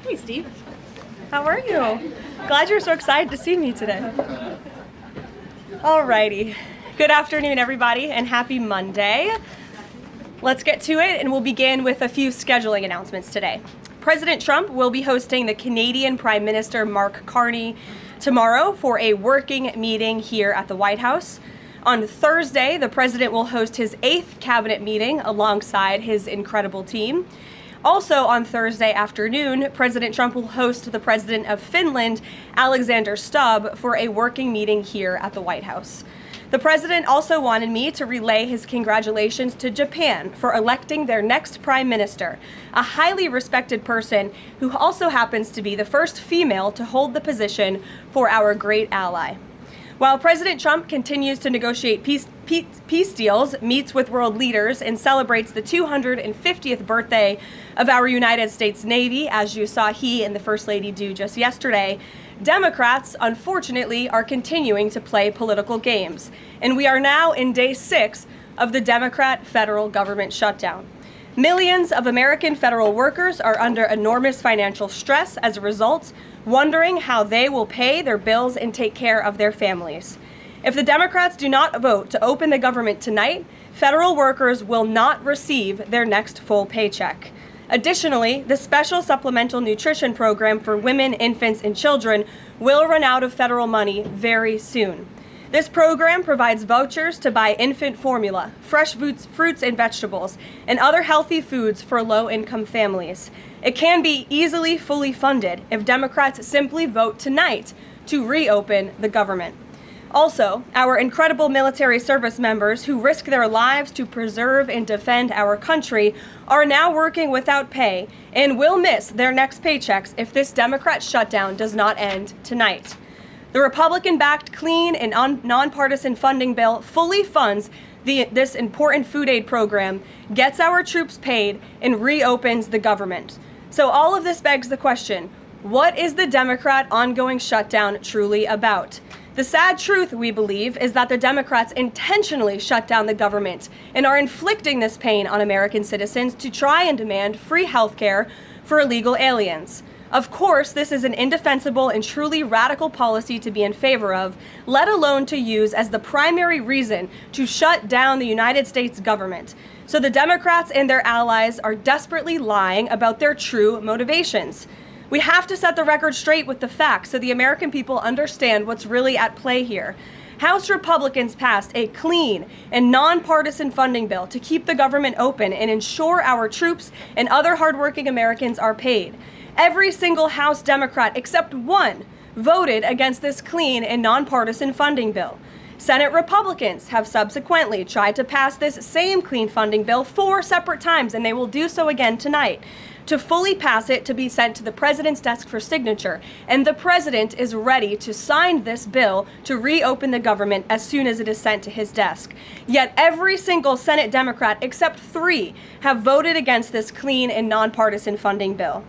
Hey, Steve. How are you? Glad you're so excited to see me today. Alrighty. Good afternoon, everybody, and happy Monday. Let's get to it, and we'll begin with a few scheduling announcements today. President Trump will be hosting the Canadian Prime Minister Mark Carney tomorrow for a working meeting here at the White House. On Thursday, the president will host his 8th cabinet meeting alongside his incredible team. Also on Thursday afternoon, President Trump will host the president of Finland, Alexander Stubb, for a working meeting here at the White House. The president also wanted me to relay his congratulations to Japan for electing their next prime minister, a highly respected person who also happens to be the first female to hold the position for our great ally. While President Trump continues to negotiate peace deals, meets with world leaders, and celebrates the 250th birthday of our United States Navy, as you saw he and the First Lady do just yesterday, Democrats, unfortunately, are continuing to play political games. And we are now in day 6 of the Democrat federal government shutdown. Millions of American federal workers are under enormous financial stress as a result, wondering how they will pay their bills and take care of their families. If the Democrats do not vote to open the government tonight, federal workers will not receive their next full paycheck. Additionally, the special supplemental nutrition program for women, infants, and children will run out of federal money very soon. This program provides vouchers to buy infant formula, fresh fruits and vegetables, and other healthy foods for low-income families. It can be easily fully funded if Democrats simply vote tonight to reopen the government. Also, our incredible military service members who risk their lives to preserve and defend our country are now working without pay and will miss their next paychecks if this Democrat shutdown does not end tonight. The Republican-backed clean and nonpartisan funding bill fully funds this important food aid program, gets our troops paid, and reopens the government. So all of this begs the question, what is the Democrat ongoing shutdown truly about? The sad truth, we believe, is that the Democrats intentionally shut down the government and are inflicting this pain on American citizens to try and demand free health care for illegal aliens. Of course, this is an indefensible and truly radical policy to be in favor of, let alone to use as the primary reason to shut down the United States government. So the Democrats and their allies are desperately lying about their true motivations. We have to set the record straight with the facts so the American people understand what's really at play here. House Republicans passed a clean and nonpartisan funding bill to keep the government open and ensure our troops and other hardworking Americans are paid. Every single House Democrat except one voted against this clean and nonpartisan funding bill. Senate Republicans have subsequently tried to pass this same clean funding bill 4 separate times, and they will do so again tonight, to fully pass it to be sent to the president's desk for signature. And the president is ready to sign this bill to reopen the government as soon as it is sent to his desk. Yet every single Senate Democrat except 3 have voted against this clean and nonpartisan funding bill.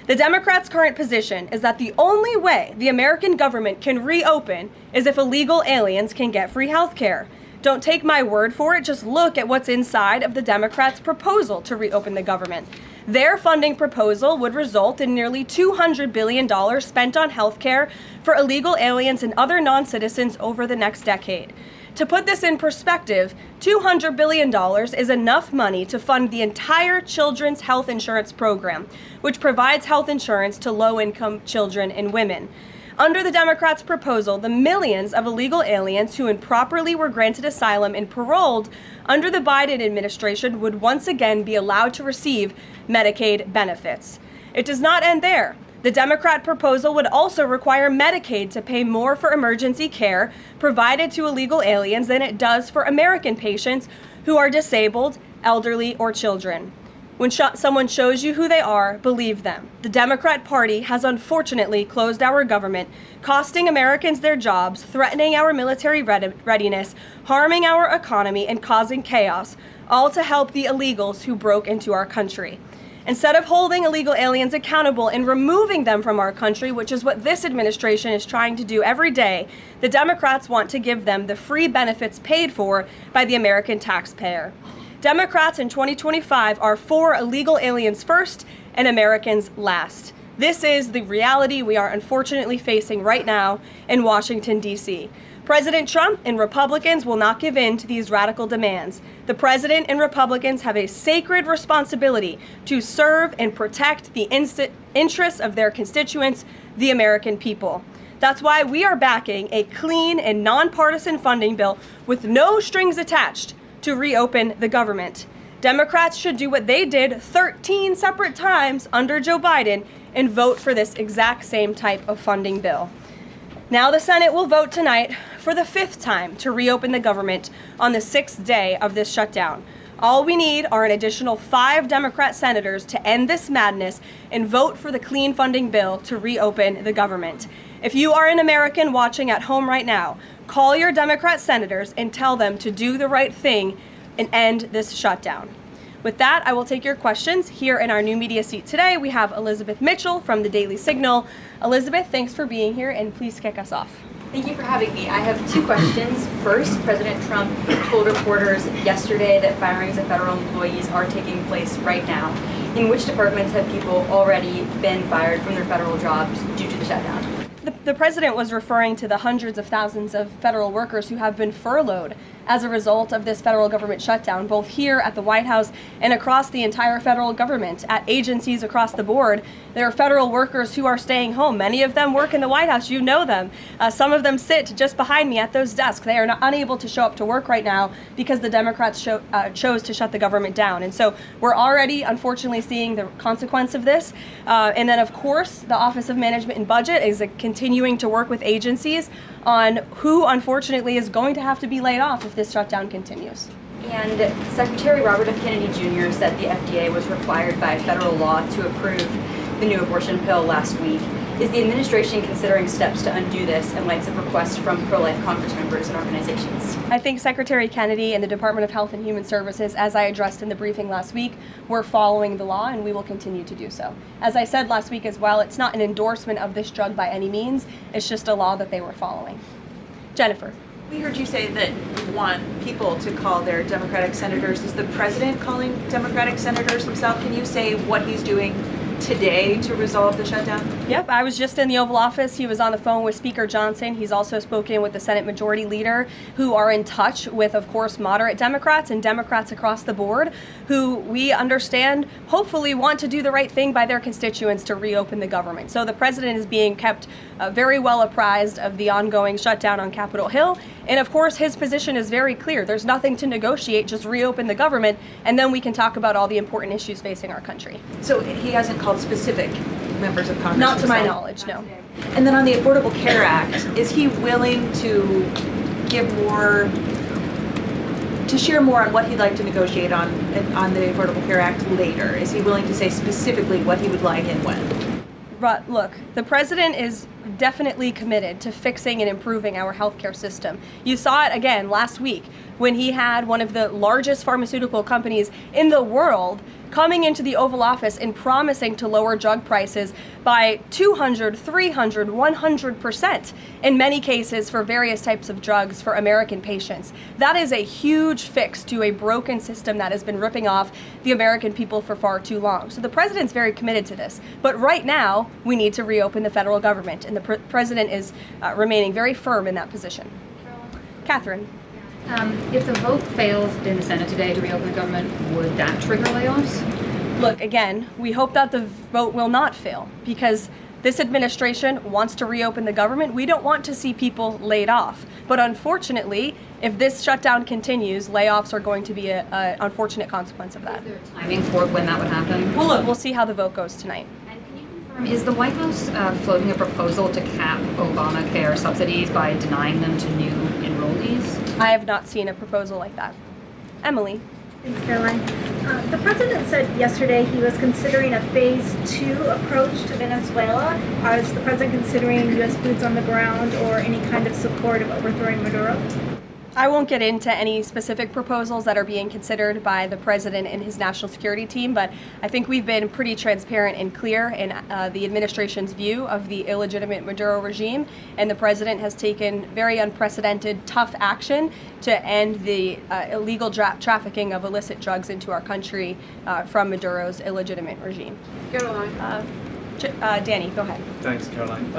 The Democrats' current position is that the only way the American government can reopen is if illegal aliens can get free health care. Don't take my word for it, just look at what's inside of the Democrats' proposal to reopen the government. Their funding proposal would result in nearly $200 billion spent on health care for illegal aliens and other non-citizens over the next decade. To put this in perspective, $200 billion is enough money to fund the entire children's health insurance program, which provides health insurance to low-income children and women. Under the Democrats' proposal, the millions of illegal aliens who improperly were granted asylum and paroled under the Biden administration would once again be allowed to receive Medicaid benefits. It does not end there. The Democrat proposal would also require Medicaid to pay more for emergency care provided to illegal aliens than it does for American patients who are disabled, elderly, or children. When someone shows you who they are, believe them. The Democrat Party has unfortunately closed our government, costing Americans their jobs, threatening our military readiness, harming our economy, and causing chaos, all to help the illegals who broke into our country. Instead of holding illegal aliens accountable and removing them from our country, which is what this administration is trying to do every day, the Democrats want to give them the free benefits paid for by the American taxpayer. Democrats in 2025 are for illegal aliens first and Americans last. This is the reality we are unfortunately facing right now in Washington, D.C. President Trump and Republicans will not give in to these radical demands. The president and Republicans have a sacred responsibility to serve and protect the interests of their constituents, the American people. That's why we are backing a clean and nonpartisan funding bill with no strings attached to reopen the government. Democrats should do what they did 13 separate times under Joe Biden and vote for this exact same type of funding bill. Now the Senate will vote tonight for the 5th time to reopen the government on the 6th day of this shutdown. All we need are an additional 5 Democrat senators to end this madness and vote for the clean funding bill to reopen the government. If you are an American watching at home right now, call your Democrat senators and tell them to do the right thing and end this shutdown. With that, I will take your questions. Here in our new media seat today, we have Elizabeth Mitchell from the Daily Signal. Elizabeth, thanks for being here, and please kick us off. Thank you for having me. I have 2 questions. First, President Trump told reporters yesterday that firings of federal employees are taking place right now. In which departments have people already been fired from their federal jobs due to the shutdown? The president was referring to the hundreds of thousands of federal workers who have been furloughed as a result of this federal government shutdown, both here at the White House and across the entire federal government. At agencies across the board, there are federal workers who are staying home. Many of them work in the White House. You know them. Some of them sit just behind me at those desks. They are unable to show up to work right now because the Democrats chose to shut the government down. And so we're already, unfortunately, seeing the consequence of this. And then, of course, the Office of Management and Budget is continuing to work with agencies on who, unfortunately, is going to have to be laid off if this shutdown continues. And Secretary Robert F. Kennedy Jr. said the FDA was required by federal law to approve the new abortion pill last week. Is the administration considering steps to undo this in light of requests from pro-life Congress members and organizations? I think Secretary Kennedy and the Department of Health and Human Services, as I addressed in the briefing last week, were following the law, and we will continue to do so. As I said last week as well, it's not an endorsement of this drug by any means. It's just a law that they were following. Jennifer. We heard you say that you want people to call their Democratic senators. Is the president calling Democratic senators himself? Can you say what he's doing today to resolve the shutdown? Yep, I was just in the Oval Office. He was on the phone with Speaker Johnson. He's also spoken with the Senate Majority Leader, who are in touch with, of course, moderate Democrats and Democrats across the board, who we understand hopefully want to do the right thing by their constituents to reopen the government. So the president is being kept very well apprised of the ongoing shutdown on Capitol Hill. And of course, his position is very clear. There's nothing to negotiate, just reopen the government, and then we can talk about all the important issues facing our country. So he hasn't called specific members of Congress? Not to my knowledge, no. And then on the Affordable Care Act, is he willing to give more, to share more on what he'd like to negotiate on the Affordable Care Act later? Is he willing to say specifically what he would like and when? But look, the president is definitely committed to fixing and improving our healthcare system. You saw it again last week when he had one of the largest pharmaceutical companies in the world coming into the Oval Office and promising to lower drug prices by 200, 300, 100% in many cases for various types of drugs for American patients. That is a huge fix to a broken system that has been ripping off the American people for far too long. So the president's very committed to this. But right now, we need to reopen the federal government, and the president is remaining very firm in that position. Catherine. If the vote fails in the Senate today to reopen the government, would that trigger layoffs? Look, again, we hope that the vote will not fail because this administration wants to reopen the government. We don't want to see people laid off. But unfortunately, if this shutdown continues, layoffs are going to be an unfortunate consequence of that. Is there timing for when that would happen? Well, look, we'll see how the vote goes tonight. Is the White House floating a proposal to cap Obamacare subsidies by denying them to new enrollees? I have not seen a proposal like that. Emily. Thanks, Caroline. The president said yesterday he was considering a phase 2 approach to Venezuela. Is the president considering U.S. boots on the ground or any kind of support of overthrowing Maduro? I won't get into any specific proposals that are being considered by the president and his national security team, but I think we've been pretty transparent and clear in the administration's view of the illegitimate Maduro regime, and the president has taken very unprecedented, tough action to end the illegal trafficking of illicit drugs into our country from Maduro's illegitimate regime. Caroline. Danny, go ahead. Thanks, Caroline.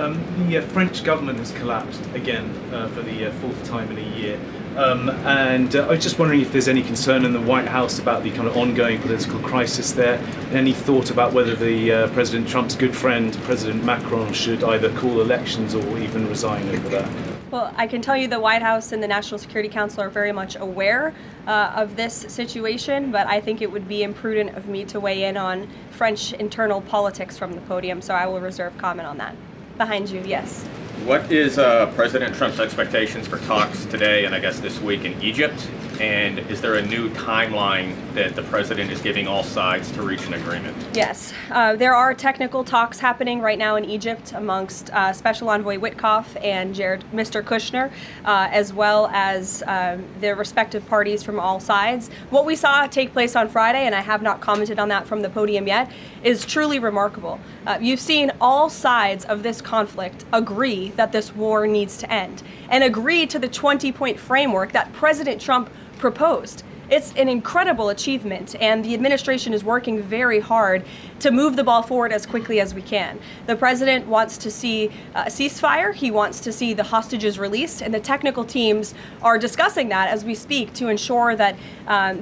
The French government has collapsed again for the fourth time in a year. And I was just wondering if there's any concern in the White House about the kind of ongoing political crisis there. Any thought about whether the President Trump's good friend, President Macron, should either call elections or even resign over that? Well, I can tell you the White House and the National Security Council are very much aware of this situation, but I think it would be imprudent of me to weigh in on French internal politics from the podium, so I will reserve comment on that. Behind you, yes. What is President Trump's expectations for talks today and I guess this week in Egypt? And is there a new timeline that the president is giving all sides to reach an agreement? Yes, there are technical talks happening right now in Egypt amongst Special Envoy Witkoff and Mr. Kushner, as well as the respective parties from all sides. What we saw take place on Friday, and I have not commented on that from the podium yet, is truly remarkable. You've seen all sides of this conflict agree that this war needs to end and agree to the 20-point framework that President Trump proposed. It's an incredible achievement, and the administration is working very hard to move the ball forward as quickly as we can. The president wants to see a ceasefire. He wants to see the hostages released, and the technical teams are discussing that as we speak to ensure that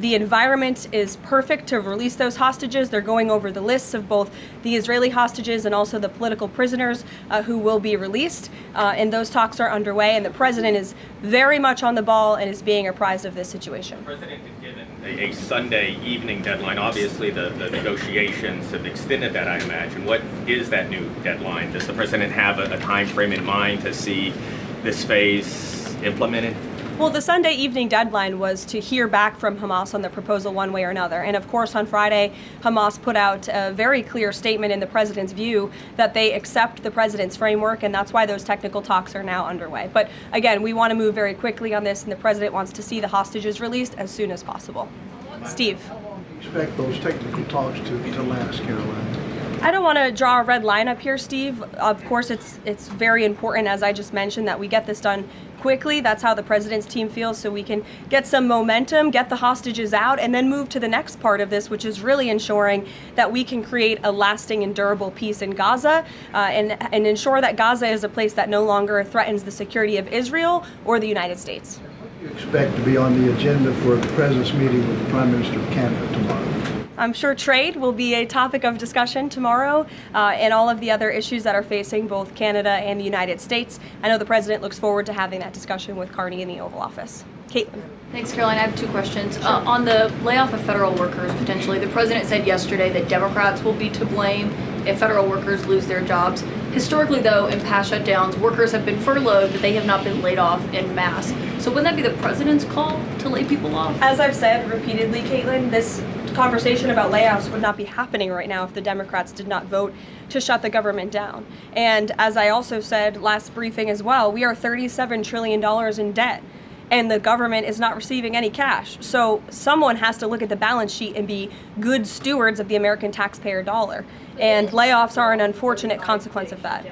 the environment is perfect to release those hostages. They're going over the lists of both the Israeli hostages and also the political prisoners who will be released, and those talks are underway, and the president is very much on the ball and is being apprised of this situation. The president has given a Sunday evening deadline. Obviously, the negotiations have extended that, I imagine. What is that new deadline? Does the president have a time frame in mind to see this phase implemented? Well, the Sunday evening deadline was to hear back from Hamas on the proposal one way or another. And of course, on Friday, Hamas put out a very clear statement in the president's view that they accept the president's framework, and that's why those technical talks are now underway. But again, we want to move very quickly on this, and the president wants to see the hostages released as soon as possible. Steve. How long do you expect those technical talks to last, Caroline? I don't want to draw a red line up here, Steve. Of course, it's very important, as I just mentioned, that we get this done quickly. That's how the president's team feels, so we can get some momentum, get the hostages out, and then move to the next part of this, which is really ensuring that we can create a lasting and durable peace in Gaza and ensure that Gaza is a place that no longer threatens the security of Israel or the United States. What do you expect to be on the agenda for the president's meeting with the Prime Minister of Canada tomorrow? I'm sure trade will be a topic of discussion tomorrow, and all of the other issues that are facing both Canada and the United States. I know the president looks forward to having that discussion with Carney in the Oval Office. Caitlin. Thanks, Caroline. I have two questions. On the layoff of federal workers, potentially, the president said yesterday that Democrats will be to blame if federal workers lose their jobs. Historically, though, in past shutdowns, workers have been furloughed, but they have not been laid off en masse. So wouldn't that be the president's call to lay people off? As I've said repeatedly, Caitlin, this conversation about layoffs would not be happening right now if the Democrats did not vote to shut the government down. And as I also said last briefing as well, we are $37 trillion in debt, and the government is not receiving any cash. So someone has to look at the balance sheet and be good stewards of the American taxpayer dollar. And layoffs are an unfortunate consequence of that.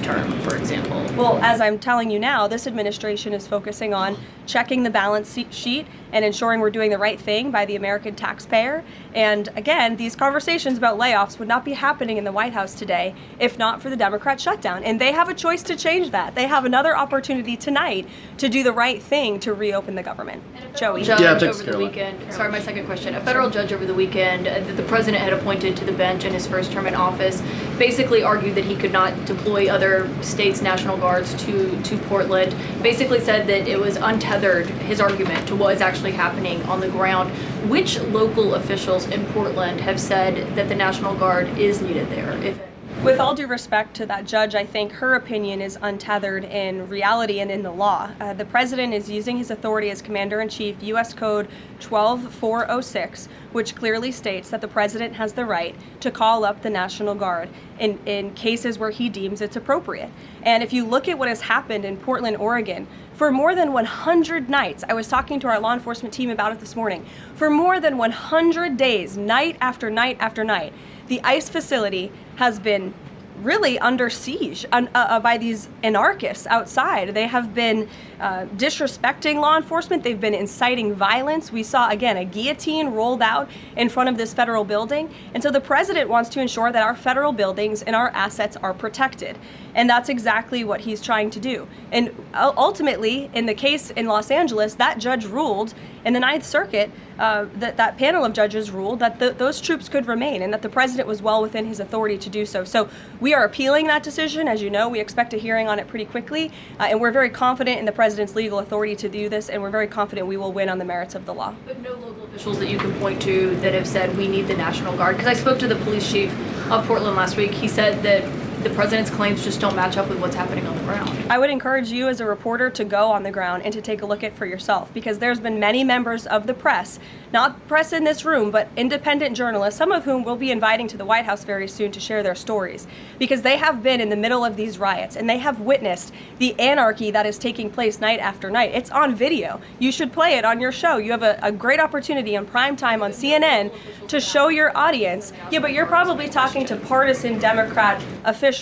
Term, for example. Well, as I'm telling you now, this administration is focusing on checking the balance sheet and ensuring we're doing the right thing by the American taxpayer. And again, these conversations about layoffs would not be happening in the White House today if not for the Democrat shutdown. And they have a choice to change that. They have another opportunity tonight to do the right thing to reopen the government. Joey. Judge over the weekend. Sorry, my second question. A federal judge over the weekend that the president had appointed to the bench in his first term in office basically argued that he could not deploy other states' National Guards to Portland. Basically said that it was untethered, his argument, to what is actually happening on the ground. Which local officials in Portland have said that the National Guard is needed there? With all due respect to that judge, I think her opinion is untethered in reality and in the law. The president is using his authority as Commander-in-Chief, U.S. Code 12406, which clearly states that the president has the right to call up the National Guard in cases where he deems it's appropriate. And if you look at what has happened in Portland, Oregon, for more than 100 nights, I was talking to our law enforcement team about it this morning, for more than 100 days, night after night after night, the ICE facility has been really under siege by these anarchists outside. They have been disrespecting law enforcement. They've been inciting violence. We saw, again, a guillotine rolled out in front of this federal building. And so the president wants to ensure that our federal buildings and our assets are protected. And that's exactly what he's trying to do. And ultimately, in the case in Los Angeles, that judge ruled in the Ninth Circuit, that panel of judges ruled that those troops could remain and that the president was well within his authority to do so. So we are appealing that decision. As you know, we expect a hearing on it pretty quickly, and we're very confident in the president's legal authority to do this, and we're very confident we will win on the merits of the law. But no local officials that you can point to that have said we need the National Guard? Because I spoke to the police chief of Portland last week. He said that the president's claims just don't match up with what's happening on the ground. I would encourage you as a reporter to go on the ground and to take a look at it for yourself, because there's been many members of the press, not press in this room, but independent journalists, some of whom we'll be inviting to the White House very soon to share their stories, because they have been in the middle of these riots and they have witnessed the anarchy that is taking place night after night. It's on video. You should play it on your show. You have a great opportunity on prime time on CNN to show your audience. Yeah, but you're probably talking to partisan Democrat officials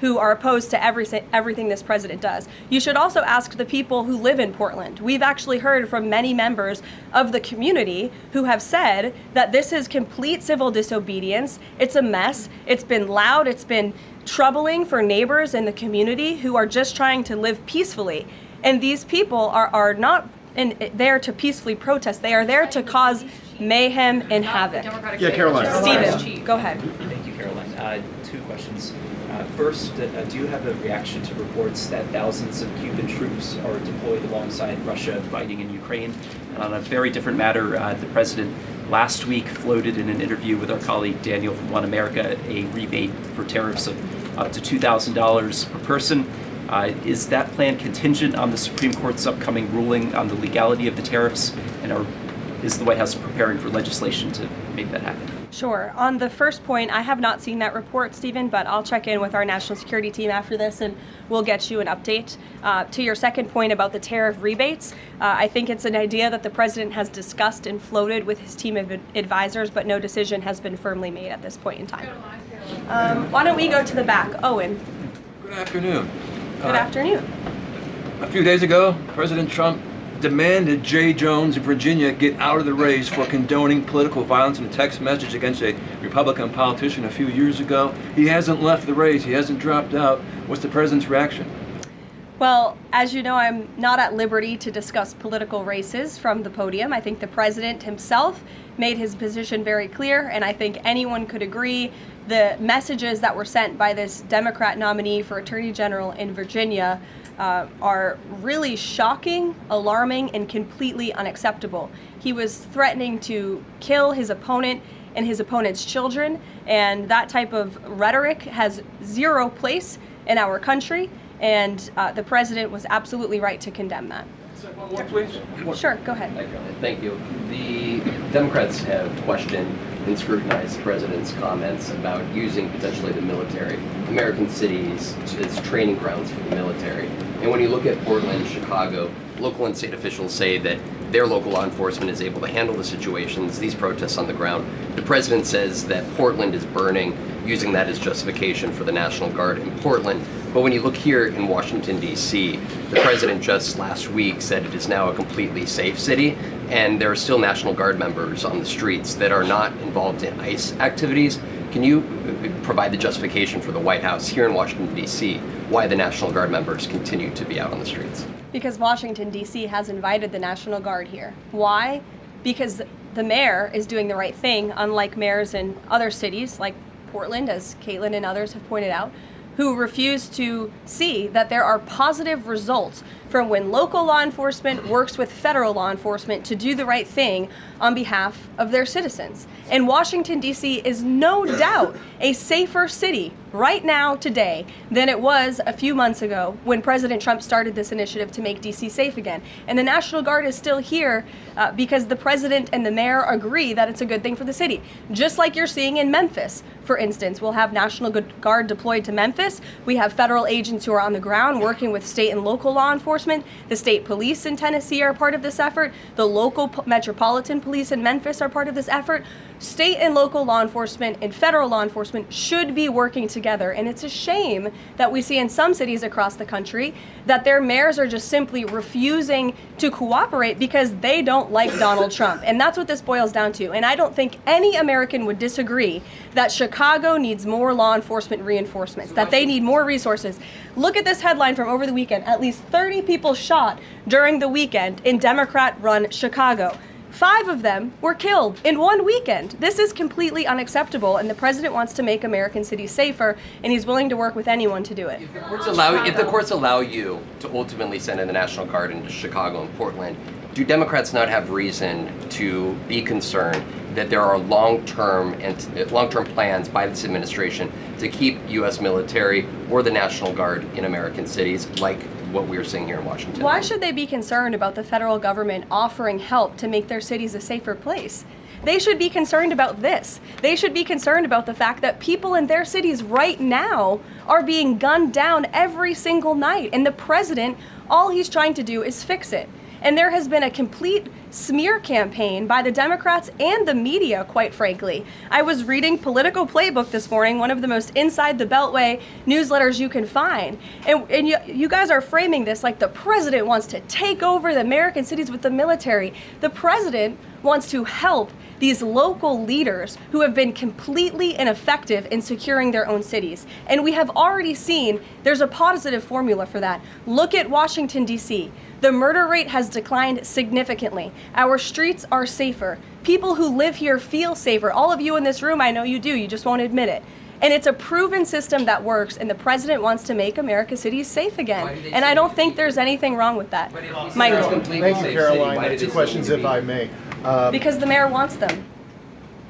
who are opposed to everything this president does. You should also ask the people who live in Portland. We've actually heard from many members of the community who have said that this is complete civil disobedience. It's a mess. It's been loud. It's been troubling for neighbors in the community who are just trying to live peacefully. And these people are not there to peacefully protest. They are there to cause mayhem and havoc. Yeah, Karoline. Stephen, go ahead. Thank you, Karoline. Two questions. First, do you have a reaction to reports that thousands of Cuban troops are deployed alongside Russia fighting in Ukraine? And on a very different matter, the president last week floated in an interview with our colleague Daniel from One America a rebate for tariffs of up to $2,000 per person. Is that plan contingent on the Supreme Court's upcoming ruling on the legality of the tariffs? And is the White House preparing for legislation to make that happen? Sure. On the first point, I have not seen that report, Stephen, but I'll check in with our national security team after this and we'll get you an update. To your second point about the tariff rebates, I think it's an idea that the president has discussed and floated with his team of advisors, but no decision has been firmly made at this point in time. Why don't we go to the back? Owen. Good afternoon. Good afternoon. A few days ago, President Trump demanded Jay Jones of Virginia get out of the race for condoning political violence in a text message against a Republican politician a few years ago. He hasn't left the race. He hasn't dropped out. What's the president's reaction? Well, as you know, I'm not at liberty to discuss political races from the podium. I think the president himself made his position very clear, and I think anyone could agree the messages that were sent by this Democrat nominee for Attorney General in Virginia are really shocking, alarming, and completely unacceptable. He was threatening to kill his opponent and his opponent's children, and that type of rhetoric has zero place in our country, and the president was absolutely right to condemn that. One more, please. Sure, go ahead. Thank you. The Democrats have questioned and scrutinized the president's comments about using potentially the military, American cities, as training grounds for the military. And when you look at Portland, Chicago, local and state officials say that their local law enforcement is able to handle the situations, these protests on the ground. The president says that Portland is burning, using that as justification for the National Guard in Portland. But when you look here in Washington, D.C., the president just last week said it is now a completely safe city, and there are still National Guard members on the streets that are not involved in ICE activities. Can you provide the justification for the White House here in Washington, D.C., why the National Guard members continue to be out on the streets? Because Washington, D.C. has invited the National Guard here. Why? Because the mayor is doing the right thing, unlike mayors in other cities like Portland, as Caitlin and others have pointed out, who refuse to see that there are positive results from when local law enforcement works with federal law enforcement to do the right thing on behalf of their citizens. And Washington, D.C. is no doubt a safer city right now, today, than it was a few months ago when President Trump started this initiative to make D.C. safe again. And the National Guard is still here because the president and the mayor agree that it's a good thing for the city. Just like you're seeing in Memphis, for instance. We'll have National Guard deployed to Memphis. We have federal agents who are on the ground working with state and local law enforcement. enforcement. The state police in Tennessee are part of this effort. The local metropolitan police in Memphis are part of this effort. State and local law enforcement and federal law enforcement should be working together. And it's a shame that we see in some cities across the country that their mayors are just simply refusing to cooperate because they don't like Donald Trump. And that's what this boils down to. And I don't think any American would disagree that Chicago needs more law enforcement reinforcements, that they need more resources. Look at this headline from over the weekend. At least 30 people shot during the weekend in Democrat-run Chicago. 5 of them were killed in one weekend. This is completely unacceptable, and the president wants to make American cities safer, and he's willing to work with anyone to do it. If the courts allow you to ultimately send in the National Guard into Chicago and Portland, do Democrats not have reason to be concerned that there are long-term plans by this administration to keep U.S. military or the National Guard in American cities, like what we're seeing here in Washington? Why should they be concerned about the federal government offering help to make their cities a safer place? They should be concerned about this. They should be concerned about the fact that people in their cities right now are being gunned down every single night, and the president, all he's trying to do is fix it. And there has been a complete smear campaign by the Democrats and the media, quite frankly. I was reading Political Playbook this morning, one of the most inside the Beltway newsletters you can find. And you guys are framing this like the president wants to take over the American cities with the military. The president wants to help these local leaders who have been completely ineffective in securing their own cities. And we have already seen there's a positive formula for that. Look at Washington, D.C. The murder rate has declined significantly. Our streets are safer. People who live here feel safer. All of you in this room, I know you do, you just won't admit it. And it's a proven system that works, and the president wants to make America's cities safe again. And I don't think there's anything wrong with that. Michael. Thank you, Karoline. 2 questions, if I may. Because the mayor wants them.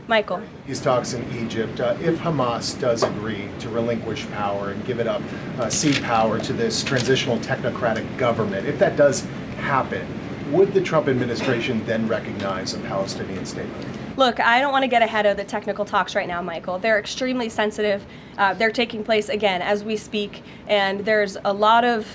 Michael. These talks in Egypt, if Hamas does agree to relinquish power and give it up, cede power to this transitional technocratic government, if that does happen, would the Trump administration then recognize a Palestinian state? Look, I don't want to get ahead of the technical talks right now, Michael. They're extremely sensitive. They're taking place, again, as we speak, and there's a lot of,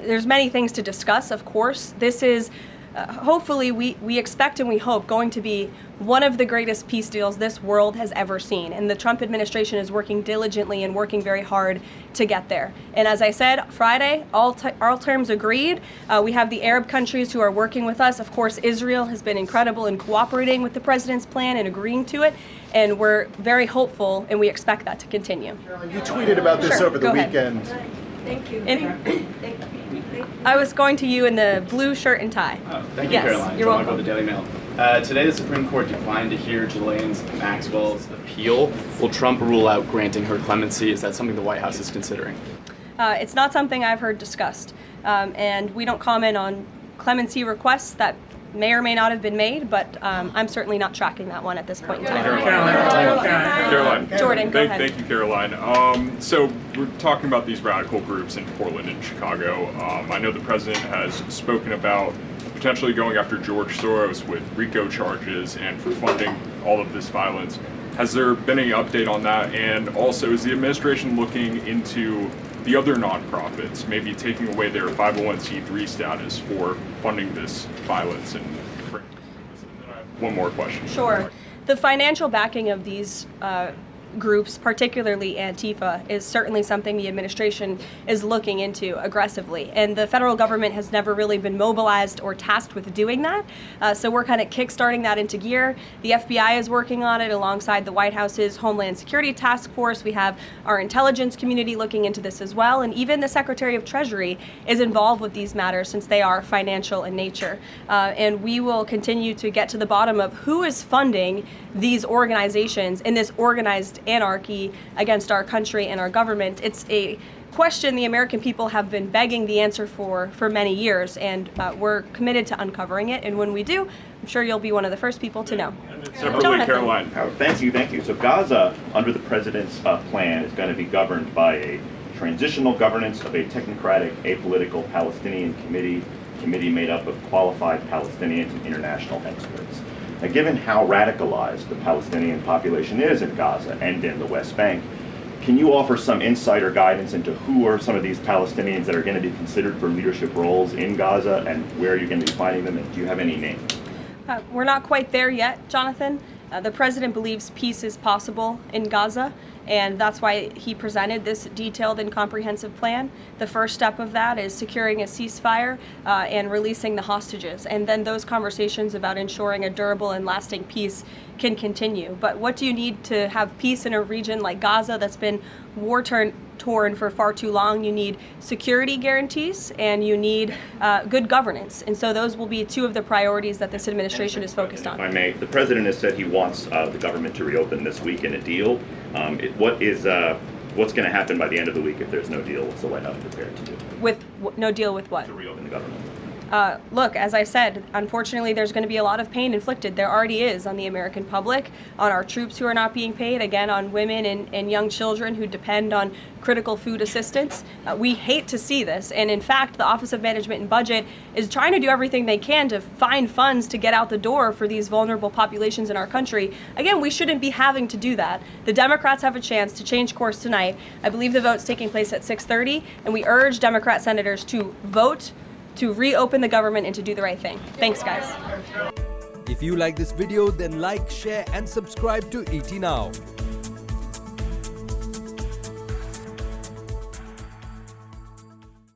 there's many things to discuss, of course. This is hopefully we expect and we hope going to be one of the greatest peace deals this world has ever seen. And the Trump administration is working diligently and working very hard to get there. And as I said, Friday, all terms agreed. We have the Arab countries who are working with us. Of course, Israel has been incredible in cooperating with the president's plan and agreeing to it. And we're very hopeful, and we expect that to continue. Caroline, you tweeted about this over the weekend. Thank you. I was going to you in the blue shirt and tie. Oh, thank you, Caroline. You're welcome. The Daily Mail. Today, the Supreme Court declined to hear Ghislaine Maxwell's appeal. Will Trump rule out granting her clemency? Is that something the White House is considering? It's not something I've heard discussed, and we don't comment on clemency requests that may or may not have been made, but I'm certainly not tracking that one at this point in time. Caroline. Jordan, go ahead. Thank you, Caroline. So we're talking about these radical groups in Portland and Chicago. I know the president has spoken about potentially going after George Soros with RICO charges and for funding all of this violence. Has there been any update on that? And also, is the administration looking into the other nonprofits, maybe taking away their 501c3 status for funding this violence? And one more question. Sure. The financial backing of these groups, particularly Antifa, is certainly something the administration is looking into aggressively. And the federal government has never really been mobilized or tasked with doing that. So we're kind of kickstarting that into gear. The FBI is working on it alongside the White House's Homeland Security Task Force. We have our intelligence community looking into this as well. And even the Secretary of Treasury is involved with these matters since they are financial in nature. And we will continue to get to the bottom of who is funding these organizations in this organized anarchy against our country and our government. It's a question the American people have been begging the answer for many years, and we're committed to uncovering it. And when we do, I'm sure you'll be one of the first people to know. Separately, Caroline. Thank you. So Gaza, under the president's plan, is going to be governed by a transitional governance of a technocratic, apolitical Palestinian committee made up of qualified Palestinians and international experts. Now, given how radicalized the Palestinian population is in Gaza and in the West Bank, Can you offer some insight or guidance into who are some of these Palestinians that are going to be considered for leadership roles in Gaza, and where you're going to be finding them, and do you have any names? We're not quite there yet, Jonathan. The president believes peace is possible in Gaza, and that's why he presented this detailed and comprehensive plan. The first step of that is securing a ceasefire and releasing the hostages, and then those conversations about ensuring a durable and lasting peace can continue. But what do you need to have peace in a region like Gaza that's been war-torn for far too long? You need security guarantees, and you need good governance. And so those will be two of the priorities that this administration is focused on. If I may, the president has said he wants the government to reopen this week in a deal. What's going to happen by the end of the week if there's no deal? What's the White House prepared to do? With no deal with what? To reopen the government. Look, as I said, unfortunately, there's going to be a lot of pain inflicted. There already is on the American public, on our troops who are not being paid, again, on women and young children who depend on critical food assistance. We hate to see this. And in fact, the Office of Management and Budget is trying to do everything they can to find funds to get out the door for these vulnerable populations in our country. Again, we shouldn't be having to do that. The Democrats have a chance to change course tonight. I believe the vote's taking place at 6:30, and we urge Democrat senators to vote to reopen the government and to do the right thing. Thanks, guys. If you like this video, then like, share and subscribe to ET Now.